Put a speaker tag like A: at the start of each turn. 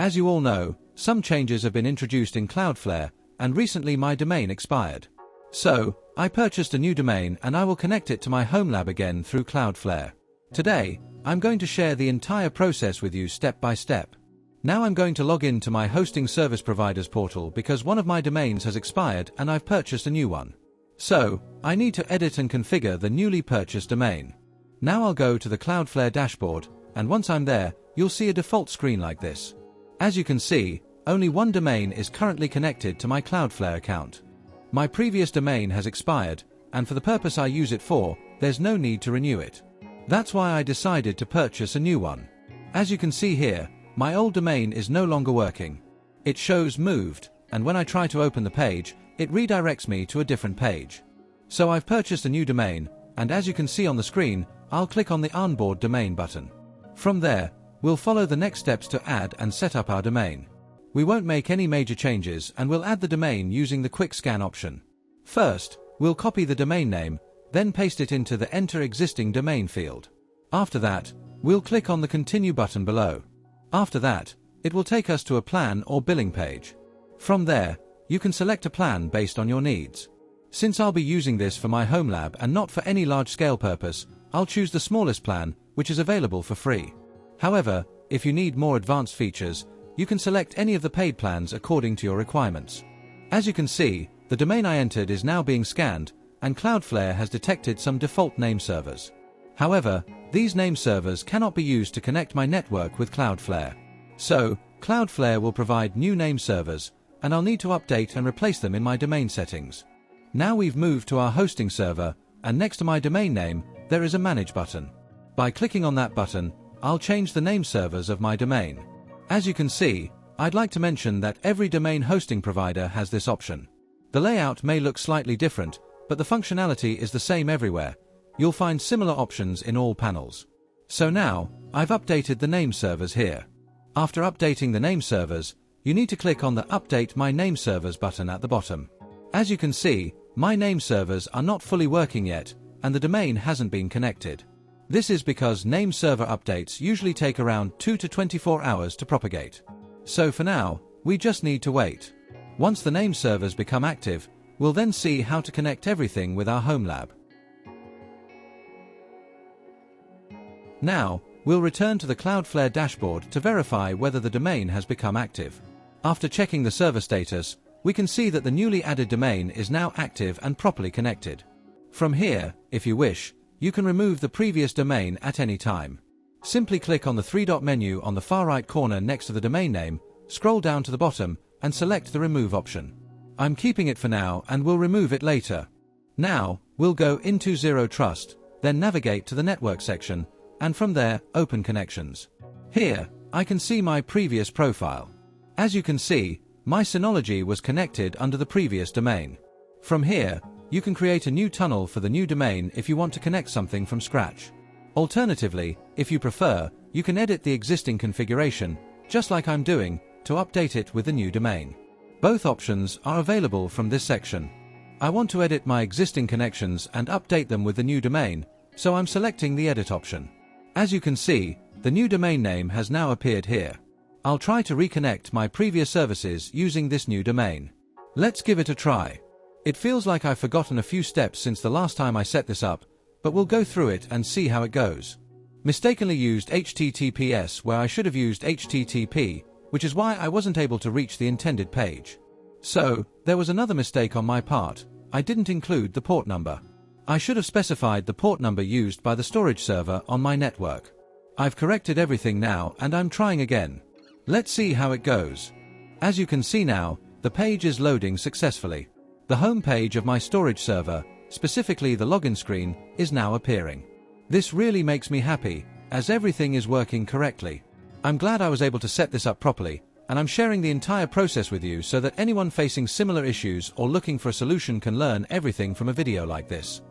A: As you all know, some changes have been introduced in Cloudflare, and recently my domain expired. So, I purchased a new domain and I will connect it to my home lab again through Cloudflare. Today, I'm going to share the entire process with you step by step. Now I'm going to log in to my hosting service provider's portal because one of my domains has expired and I've purchased a new one. So, I need to edit and configure the newly purchased domain. Now I'll go to the Cloudflare dashboard, and once I'm there, you'll see a default screen like this. As you can see, only one domain is currently connected to my Cloudflare account. My previous domain has expired, and for the purpose I use it for, there's no need to renew it. That's why I decided to purchase a new one. As you can see here, my old domain is no longer working. It shows moved, and when I try to open the page, it redirects me to a different page. So I've purchased a new domain, and as you can see on the screen, I'll click on the Onboard Domain button. From there, we'll follow the next steps to add and set up our domain. We won't make any major changes and we'll add the domain using the Quick Scan option. First, we'll copy the domain name, then paste it into the Enter Existing Domain field. After that, we'll click on the Continue button below. After that, it will take us to a plan or billing page. From there, you can select a plan based on your needs. Since I'll be using this for my home lab and not for any large-scale purpose, I'll choose the smallest plan, which is available for free. However, if you need more advanced features, you can select any of the paid plans according to your requirements. As you can see, the domain I entered is now being scanned, and Cloudflare has detected some default name servers. However, these name servers cannot be used to connect my network with Cloudflare. So, Cloudflare will provide new name servers, and I'll need to update and replace them in my domain settings. Now we've moved to our hosting server, and next to my domain name, there is a Manage button. By clicking on that button, I'll change the name servers of my domain. As you can see, I'd like to mention that every domain hosting provider has this option. The layout may look slightly different, but the functionality is the same everywhere. You'll find similar options in all panels. So now, I've updated the name servers here. After updating the name servers, you need to click on the Update My Name Servers button at the bottom. As you can see, my name servers are not fully working yet, and the domain hasn't been connected. This is because name server updates usually take around 2 to 24 hours to propagate. So for now, we just need to wait. Once the name servers become active, we'll then see how to connect everything with our home lab. Now, we'll return to the Cloudflare dashboard to verify whether the domain has become active. After checking the server status, we can see that the newly added domain is now active and properly connected. From here, if you wish, you can remove the previous domain at any time. Simply click on the three-dot menu on the far right corner next to the domain name, scroll down to the bottom, and select the Remove option. I'm keeping it for now and will remove it later. Now, we'll go into Zero Trust, then navigate to the Network section, and from there, open Connections. Here, I can see my previous profile. As you can see, my Synology was connected under the previous domain. From here, you can create a new tunnel for the new domain if you want to connect something from scratch. Alternatively, if you prefer, you can edit the existing configuration, just like I'm doing, to update it with the new domain. Both options are available from this section. I want to edit my existing connections and update them with the new domain, so I'm selecting the Edit option. As you can see, the new domain name has now appeared here. I'll try to reconnect my previous services using this new domain. Let's give it a try. It feels like I've forgotten a few steps since the last time I set this up, but we'll go through it and see how it goes. Mistakenly used HTTPS where I should have used HTTP, which is why I wasn't able to reach the intended page. So, there was another mistake on my part. I didn't include the port number. I should have specified the port number used by the storage server on my network. I've corrected everything now and I'm trying again. Let's see how it goes. As you can see now, the page is loading successfully. The home page of my storage server, specifically the login screen, is now appearing. This really makes me happy, as everything is working correctly. I'm glad I was able to set this up properly, and I'm sharing the entire process with you so that anyone facing similar issues or looking for a solution can learn everything from a video like this.